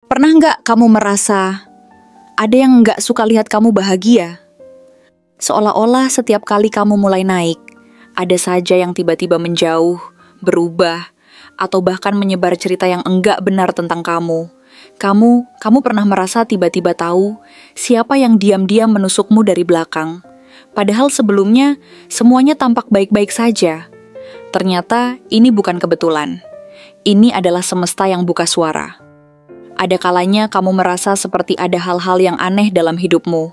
Pernah nggak kamu merasa ada yang nggak suka lihat kamu bahagia? Seolah-olah setiap kali kamu mulai naik, ada saja yang tiba-tiba menjauh, berubah, atau bahkan menyebar cerita yang enggak benar tentang kamu. Kamu pernah merasa tiba-tiba tahu siapa yang diam-diam menusukmu dari belakang. Padahal sebelumnya semuanya tampak baik-baik saja. Ternyata ini bukan kebetulan. Ini adalah semesta yang buka suara. Ada kalanya kamu merasa seperti ada hal-hal yang aneh dalam hidupmu.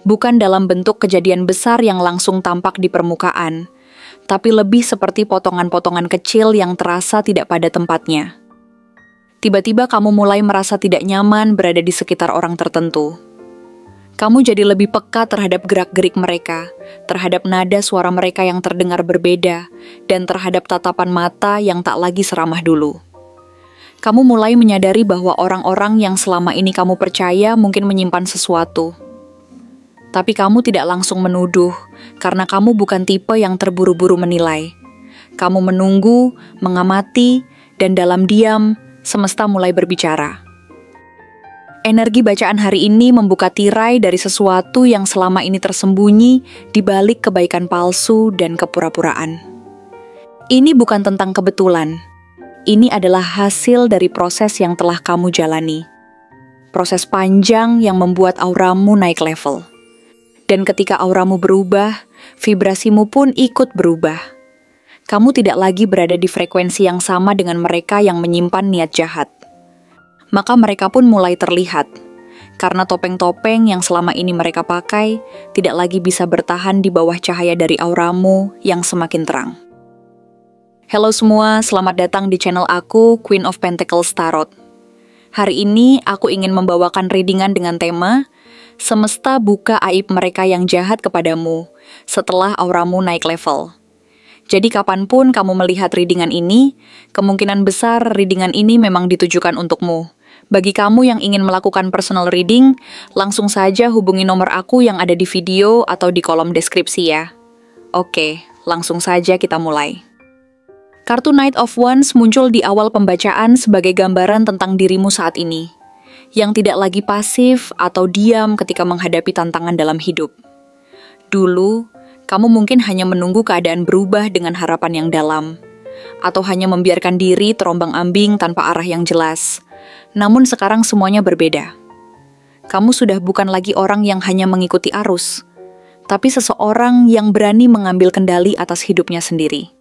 Bukan dalam bentuk kejadian besar yang langsung tampak di permukaan, tapi lebih seperti potongan-potongan kecil yang terasa tidak pada tempatnya. Tiba-tiba kamu mulai merasa tidak nyaman berada di sekitar orang tertentu. Kamu jadi lebih peka terhadap gerak-gerik mereka, terhadap nada suara mereka yang terdengar berbeda, dan terhadap tatapan mata yang tak lagi seramah dulu. Kamu mulai menyadari bahwa orang-orang yang selama ini kamu percaya mungkin menyimpan sesuatu. Tapi kamu tidak langsung menuduh, karena kamu bukan tipe yang terburu-buru menilai. Kamu menunggu, mengamati, dan dalam diam, semesta mulai berbicara. Energi bacaan hari ini membuka tirai dari sesuatu yang selama ini tersembunyi di balik kebaikan palsu dan kepura-puraan. Ini bukan tentang kebetulan. Ini adalah hasil dari proses yang telah kamu jalani. Proses panjang yang membuat auramu naik level. Dan ketika auramu berubah, vibrasimu pun ikut berubah. Kamu tidak lagi berada di frekuensi yang sama dengan mereka yang menyimpan niat jahat. Maka mereka pun mulai terlihat. Karena topeng-topeng yang selama ini mereka pakai tidak lagi bisa bertahan di bawah cahaya dari auramu yang semakin terang. Halo semua, selamat datang di channel aku, Queen of Pentacles Tarot. Hari ini aku ingin membawakan readingan dengan tema Semesta buka aib mereka yang jahat kepadamu setelah auramu naik level. Jadi kapanpun kamu melihat readingan ini, kemungkinan besar readingan ini memang ditujukan untukmu. Bagi kamu yang ingin melakukan personal reading, langsung saja hubungi nomor aku yang ada di video atau di kolom deskripsi ya. Oke, langsung saja kita mulai. Kartu Knight of Wands muncul di awal pembacaan sebagai gambaran tentang dirimu saat ini, yang tidak lagi pasif atau diam ketika menghadapi tantangan dalam hidup. Dulu, kamu mungkin hanya menunggu keadaan berubah dengan harapan yang dalam, atau hanya membiarkan diri terombang-ambing tanpa arah yang jelas. Namun sekarang semuanya berbeda. Kamu sudah bukan lagi orang yang hanya mengikuti arus, tapi seseorang yang berani mengambil kendali atas hidupnya sendiri.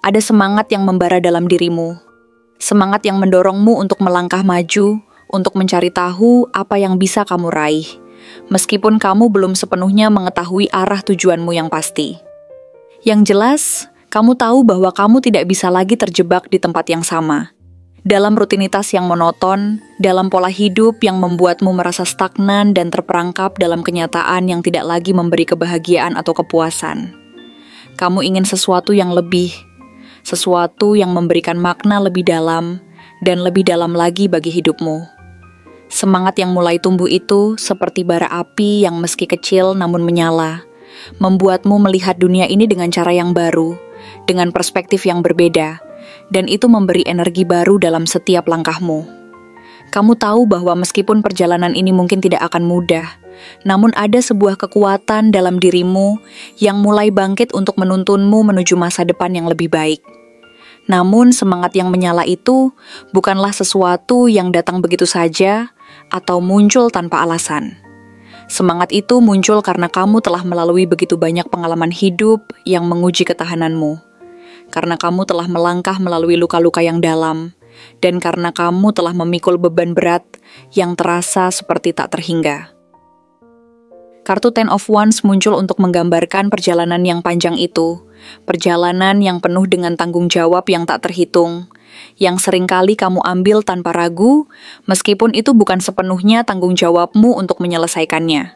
Ada semangat yang membara dalam dirimu, semangat yang mendorongmu untuk melangkah maju, untuk mencari tahu apa yang bisa kamu raih, meskipun kamu belum sepenuhnya mengetahui arah tujuanmu yang pasti. Yang jelas, kamu tahu bahwa kamu tidak bisa lagi terjebak di tempat yang sama, dalam rutinitas yang monoton, dalam pola hidup yang membuatmu merasa stagnan dan terperangkap dalam kenyataan yang tidak lagi memberi kebahagiaan atau kepuasan. Kamu ingin sesuatu yang lebih, sesuatu yang memberikan makna lebih dalam, dan lebih dalam lagi bagi hidupmu. Semangat yang mulai tumbuh itu seperti bara api yang meski kecil namun menyala, membuatmu melihat dunia ini dengan cara yang baru, dengan perspektif yang berbeda, dan itu memberi energi baru dalam setiap langkahmu. Kamu tahu bahwa meskipun perjalanan ini mungkin tidak akan mudah, namun ada sebuah kekuatan dalam dirimu yang mulai bangkit untuk menuntunmu menuju masa depan yang lebih baik. Namun semangat yang menyala itu bukanlah sesuatu yang datang begitu saja atau muncul tanpa alasan. Semangat itu muncul karena kamu telah melalui begitu banyak pengalaman hidup yang menguji ketahananmu. Karena kamu telah melangkah melalui luka-luka yang dalam, dan karena kamu telah memikul beban berat yang terasa seperti tak terhingga. Kartu Ten of Wands muncul untuk menggambarkan perjalanan yang panjang itu, perjalanan yang penuh dengan tanggung jawab yang tak terhitung, yang seringkali kamu ambil tanpa ragu, meskipun itu bukan sepenuhnya tanggung jawabmu untuk menyelesaikannya.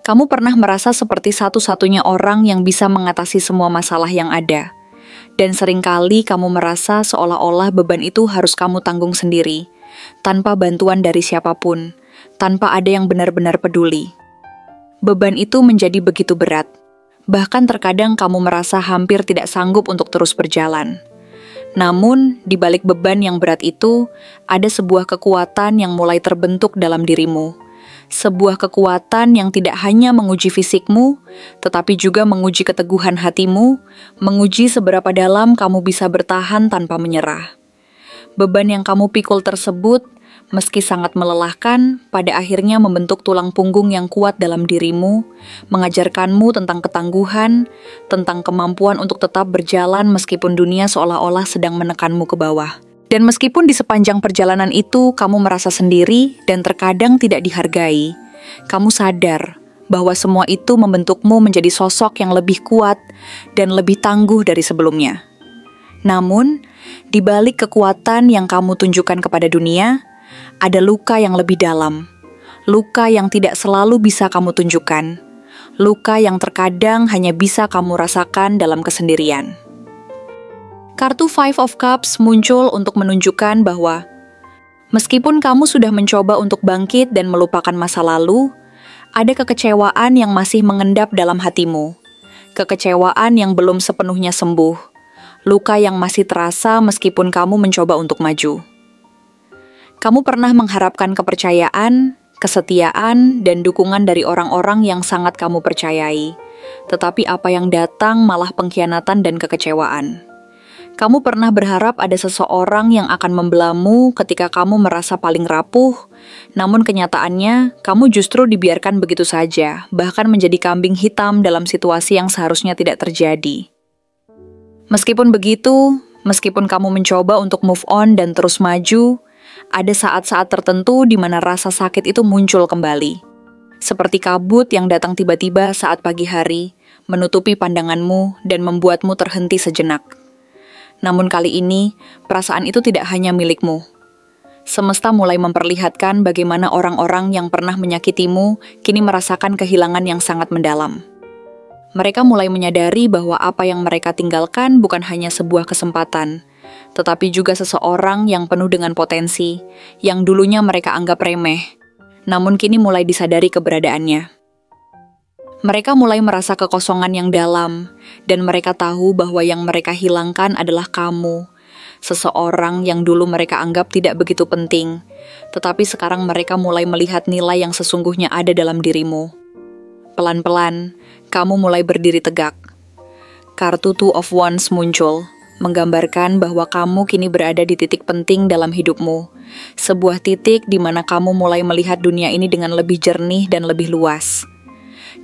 Kamu pernah merasa seperti satu-satunya orang yang bisa mengatasi semua masalah yang ada, dan seringkali kamu merasa seolah-olah beban itu harus kamu tanggung sendiri, tanpa bantuan dari siapapun, tanpa ada yang benar-benar peduli. Beban itu menjadi begitu berat, bahkan terkadang kamu merasa hampir tidak sanggup untuk terus berjalan. Namun, di balik beban yang berat itu, ada sebuah kekuatan yang mulai terbentuk dalam dirimu. Sebuah kekuatan yang tidak hanya menguji fisikmu, tetapi juga menguji keteguhan hatimu, menguji seberapa dalam kamu bisa bertahan tanpa menyerah. Beban yang kamu pikul tersebut, meski sangat melelahkan, pada akhirnya membentuk tulang punggung yang kuat dalam dirimu, mengajarkanmu tentang ketangguhan, tentang kemampuan untuk tetap berjalan meskipun dunia seolah-olah sedang menekanmu ke bawah. Dan meskipun di sepanjang perjalanan itu kamu merasa sendiri dan terkadang tidak dihargai, kamu sadar bahwa semua itu membentukmu menjadi sosok yang lebih kuat dan lebih tangguh dari sebelumnya. Namun, di balik kekuatan yang kamu tunjukkan kepada dunia, ada luka yang lebih dalam, luka yang tidak selalu bisa kamu tunjukkan, luka yang terkadang hanya bisa kamu rasakan dalam kesendirian. Kartu Five of Cups muncul untuk menunjukkan bahwa meskipun kamu sudah mencoba untuk bangkit dan melupakan masa lalu, ada kekecewaan yang masih mengendap dalam hatimu, kekecewaan yang belum sepenuhnya sembuh, luka yang masih terasa meskipun kamu mencoba untuk maju. Kamu pernah mengharapkan kepercayaan, kesetiaan, dan dukungan dari orang-orang yang sangat kamu percayai. Tetapi apa yang datang malah pengkhianatan dan kekecewaan. Kamu pernah berharap ada seseorang yang akan membelamu ketika kamu merasa paling rapuh, namun kenyataannya kamu justru dibiarkan begitu saja, bahkan menjadi kambing hitam dalam situasi yang seharusnya tidak terjadi. Meskipun begitu, meskipun kamu mencoba untuk move on dan terus maju, ada saat-saat tertentu di mana rasa sakit itu muncul kembali. Seperti kabut yang datang tiba-tiba saat pagi hari, menutupi pandanganmu dan membuatmu terhenti sejenak. Namun kali ini, perasaan itu tidak hanya milikmu. Semesta mulai memperlihatkan bagaimana orang-orang yang pernah menyakitimu kini merasakan kehilangan yang sangat mendalam. Mereka mulai menyadari bahwa apa yang mereka tinggalkan bukan hanya sebuah kesempatan, tetapi juga seseorang yang penuh dengan potensi, yang dulunya mereka anggap remeh, namun kini mulai disadari keberadaannya. Mereka mulai merasa kekosongan yang dalam, dan mereka tahu bahwa yang mereka hilangkan adalah kamu, seseorang yang dulu mereka anggap tidak begitu penting, tetapi sekarang mereka mulai melihat nilai yang sesungguhnya ada dalam dirimu. Pelan-pelan, kamu mulai berdiri tegak. Kartu Two of Wands muncul, menggambarkan bahwa kamu kini berada di titik penting dalam hidupmu. Sebuah titik di mana kamu mulai melihat dunia ini dengan lebih jernih dan lebih luas.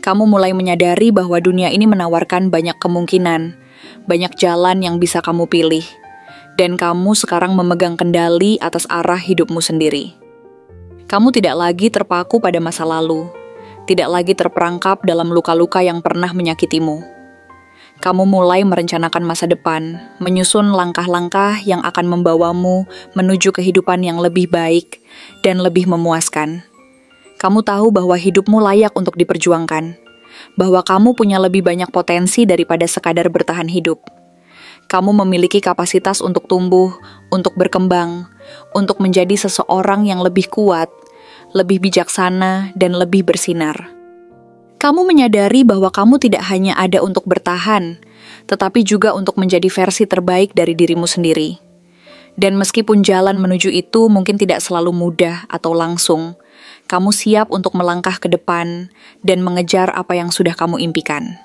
Kamu mulai menyadari bahwa dunia ini menawarkan banyak kemungkinan, banyak jalan yang bisa kamu pilih. Dan kamu sekarang memegang kendali atas arah hidupmu sendiri. Kamu tidak lagi terpaku pada masa lalu, tidak lagi terperangkap dalam luka-luka yang pernah menyakitimu. Kamu mulai merencanakan masa depan, menyusun langkah-langkah yang akan membawamu menuju kehidupan yang lebih baik dan lebih memuaskan. Kamu tahu bahwa hidupmu layak untuk diperjuangkan, bahwa kamu punya lebih banyak potensi daripada sekadar bertahan hidup. Kamu memiliki kapasitas untuk tumbuh, untuk berkembang, untuk menjadi seseorang yang lebih kuat, lebih bijaksana, dan lebih bersinar. Kamu menyadari bahwa kamu tidak hanya ada untuk bertahan, tetapi juga untuk menjadi versi terbaik dari dirimu sendiri. Dan meskipun jalan menuju itu mungkin tidak selalu mudah atau langsung, kamu siap untuk melangkah ke depan dan mengejar apa yang sudah kamu impikan.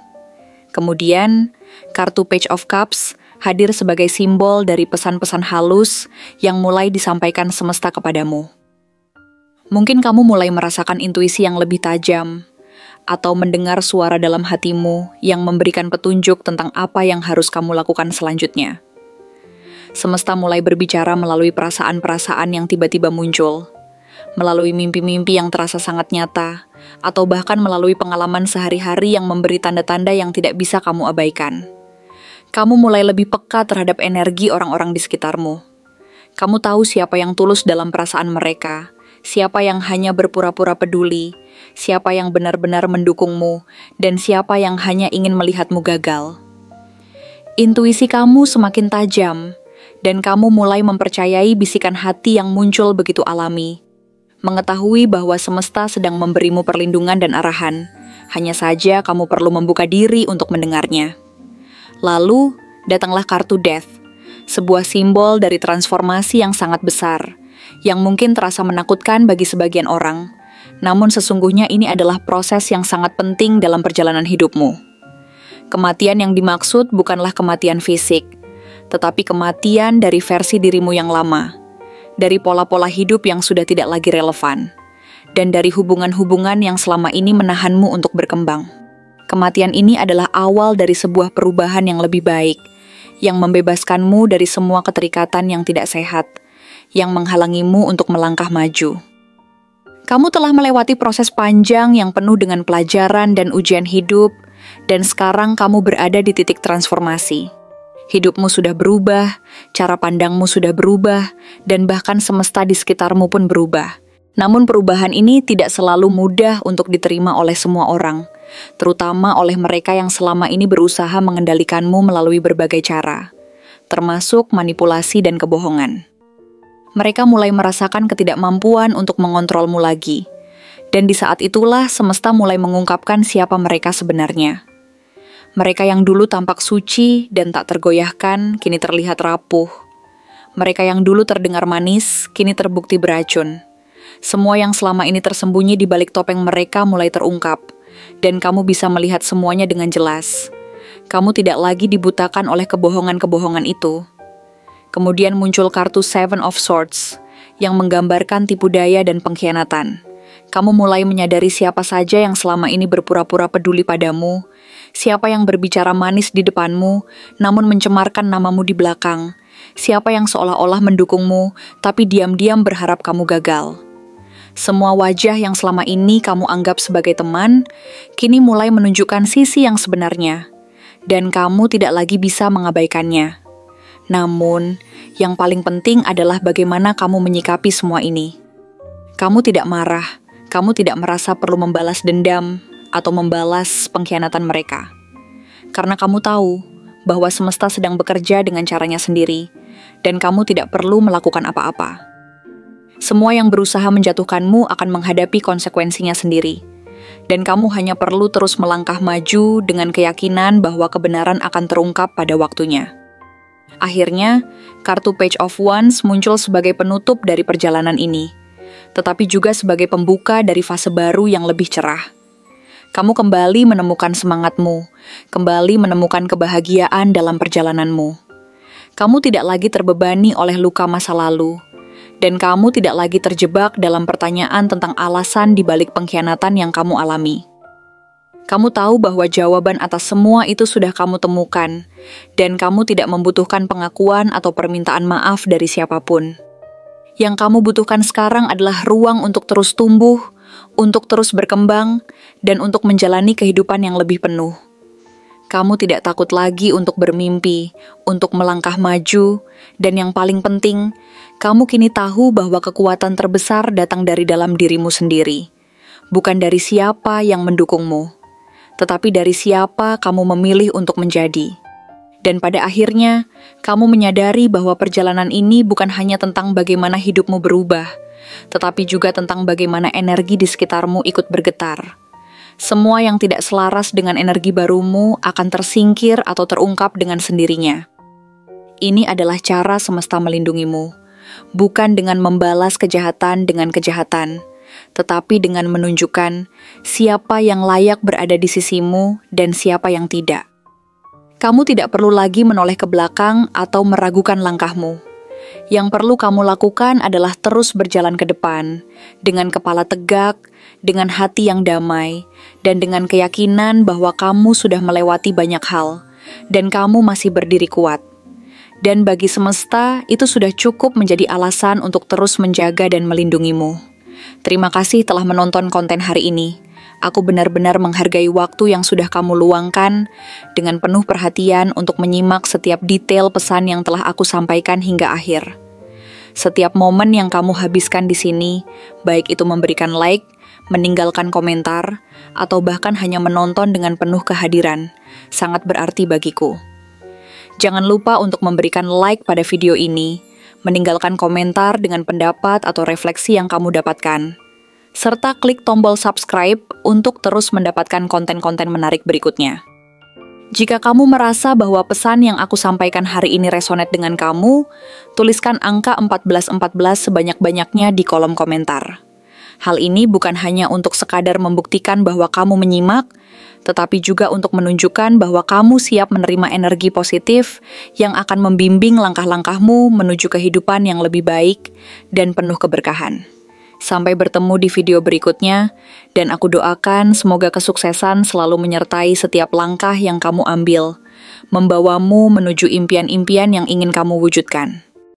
Kemudian, kartu Page of Cups hadir sebagai simbol dari pesan-pesan halus yang mulai disampaikan semesta kepadamu. Mungkin kamu mulai merasakan intuisi yang lebih tajam, atau mendengar suara dalam hatimu yang memberikan petunjuk tentang apa yang harus kamu lakukan selanjutnya. Semesta mulai berbicara melalui perasaan-perasaan yang tiba-tiba muncul, melalui mimpi-mimpi yang terasa sangat nyata, atau bahkan melalui pengalaman sehari-hari yang memberi tanda-tanda yang tidak bisa kamu abaikan. Kamu mulai lebih peka terhadap energi orang-orang di sekitarmu. Kamu tahu siapa yang tulus dalam perasaan mereka, siapa yang hanya berpura-pura peduli, siapa yang benar-benar mendukungmu, dan siapa yang hanya ingin melihatmu gagal. Intuisi kamu semakin tajam, dan kamu mulai mempercayai bisikan hati yang muncul begitu alami. Mengetahui bahwa semesta sedang memberimu perlindungan dan arahan, hanya saja kamu perlu membuka diri untuk mendengarnya. Lalu, datanglah kartu Death, sebuah simbol dari transformasi yang sangat besar, yang mungkin terasa menakutkan bagi sebagian orang, namun sesungguhnya ini adalah proses yang sangat penting dalam perjalanan hidupmu. Kematian yang dimaksud bukanlah kematian fisik, tetapi kematian dari versi dirimu yang lama, dari pola-pola hidup yang sudah tidak lagi relevan, dan dari hubungan-hubungan yang selama ini menahanmu untuk berkembang. Kematian ini adalah awal dari sebuah perubahan yang lebih baik, yang membebaskanmu dari semua keterikatan yang tidak sehat, yang menghalangimu untuk melangkah maju. Kamu telah melewati proses panjang yang penuh dengan pelajaran dan ujian hidup, dan sekarang kamu berada di titik transformasi. Hidupmu sudah berubah, cara pandangmu sudah berubah, dan bahkan semesta di sekitarmu pun berubah. Namun perubahan ini tidak selalu mudah untuk diterima oleh semua orang, terutama oleh mereka yang selama ini berusaha mengendalikanmu melalui berbagai cara, termasuk manipulasi dan kebohongan. Mereka mulai merasakan ketidakmampuan untuk mengontrolmu lagi, dan di saat itulah semesta mulai mengungkapkan siapa mereka sebenarnya. Mereka yang dulu tampak suci dan tak tergoyahkan, kini terlihat rapuh. Mereka yang dulu terdengar manis, kini terbukti beracun. Semua yang selama ini tersembunyi di balik topeng mereka mulai terungkap, dan kamu bisa melihat semuanya dengan jelas. Kamu tidak lagi dibutakan oleh kebohongan-kebohongan itu. Kemudian muncul kartu Seven of Swords, yang menggambarkan tipu daya dan pengkhianatan. Kamu mulai menyadari siapa saja yang selama ini berpura-pura peduli padamu, siapa yang berbicara manis di depanmu, namun mencemarkan namamu di belakang, siapa yang seolah-olah mendukungmu, tapi diam-diam berharap kamu gagal. Semua wajah yang selama ini kamu anggap sebagai teman, kini mulai menunjukkan sisi yang sebenarnya, dan kamu tidak lagi bisa mengabaikannya. Namun, yang paling penting adalah bagaimana kamu menyikapi semua ini. Kamu tidak marah, kamu tidak merasa perlu membalas dendam atau membalas pengkhianatan mereka. Karena kamu tahu bahwa semesta sedang bekerja dengan caranya sendiri, dan kamu tidak perlu melakukan apa-apa. Semua yang berusaha menjatuhkanmu akan menghadapi konsekuensinya sendiri, dan kamu hanya perlu terus melangkah maju dengan keyakinan bahwa kebenaran akan terungkap pada waktunya. Akhirnya, kartu Page of Wands muncul sebagai penutup dari perjalanan ini, tetapi juga sebagai pembuka dari fase baru yang lebih cerah. Kamu kembali menemukan semangatmu, kembali menemukan kebahagiaan dalam perjalananmu. Kamu tidak lagi terbebani oleh luka masa lalu, dan kamu tidak lagi terjebak dalam pertanyaan tentang alasan di balik pengkhianatan yang kamu alami. Kamu tahu bahwa jawaban atas semua itu sudah kamu temukan, dan kamu tidak membutuhkan pengakuan atau permintaan maaf dari siapapun. Yang kamu butuhkan sekarang adalah ruang untuk terus tumbuh, untuk terus berkembang, dan untuk menjalani kehidupan yang lebih penuh. Kamu tidak takut lagi untuk bermimpi, untuk melangkah maju, dan yang paling penting, kamu kini tahu bahwa kekuatan terbesar datang dari dalam dirimu sendiri, bukan dari siapa yang mendukungmu, tetapi dari siapa kamu memilih untuk menjadi. Dan pada akhirnya, kamu menyadari bahwa perjalanan ini bukan hanya tentang bagaimana hidupmu berubah, tetapi juga tentang bagaimana energi di sekitarmu ikut bergetar. Semua yang tidak selaras dengan energi barumu akan tersingkir atau terungkap dengan sendirinya. Ini adalah cara semesta melindungimu, bukan dengan membalas kejahatan dengan kejahatan, tetapi dengan menunjukkan siapa yang layak berada di sisimu dan siapa yang tidak. Kamu tidak perlu lagi menoleh ke belakang atau meragukan langkahmu. Yang perlu kamu lakukan adalah terus berjalan ke depan, dengan kepala tegak, dengan hati yang damai, dan dengan keyakinan bahwa kamu sudah melewati banyak hal, dan kamu masih berdiri kuat. Dan bagi semesta, itu sudah cukup menjadi alasan untuk terus menjaga dan melindungimu. Terima kasih telah menonton konten hari ini. Aku benar-benar menghargai waktu yang sudah kamu luangkan dengan penuh perhatian untuk menyimak setiap detail pesan yang telah aku sampaikan hingga akhir. Setiap momen yang kamu habiskan di sini, baik itu memberikan like, meninggalkan komentar, atau bahkan hanya menonton dengan penuh kehadiran, sangat berarti bagiku. Jangan lupa untuk memberikan like pada video ini, meninggalkan komentar dengan pendapat atau refleksi yang kamu dapatkan, serta klik tombol subscribe untuk terus mendapatkan konten-konten menarik berikutnya. Jika kamu merasa bahwa pesan yang aku sampaikan hari ini resonate dengan kamu, tuliskan angka 1414 sebanyak-banyaknya di kolom komentar. Hal ini bukan hanya untuk sekadar membuktikan bahwa kamu menyimak, tetapi juga untuk menunjukkan bahwa kamu siap menerima energi positif yang akan membimbing langkah-langkahmu menuju kehidupan yang lebih baik dan penuh keberkahan. Sampai bertemu di video berikutnya, dan aku doakan semoga kesuksesan selalu menyertai setiap langkah yang kamu ambil, membawamu menuju impian-impian yang ingin kamu wujudkan.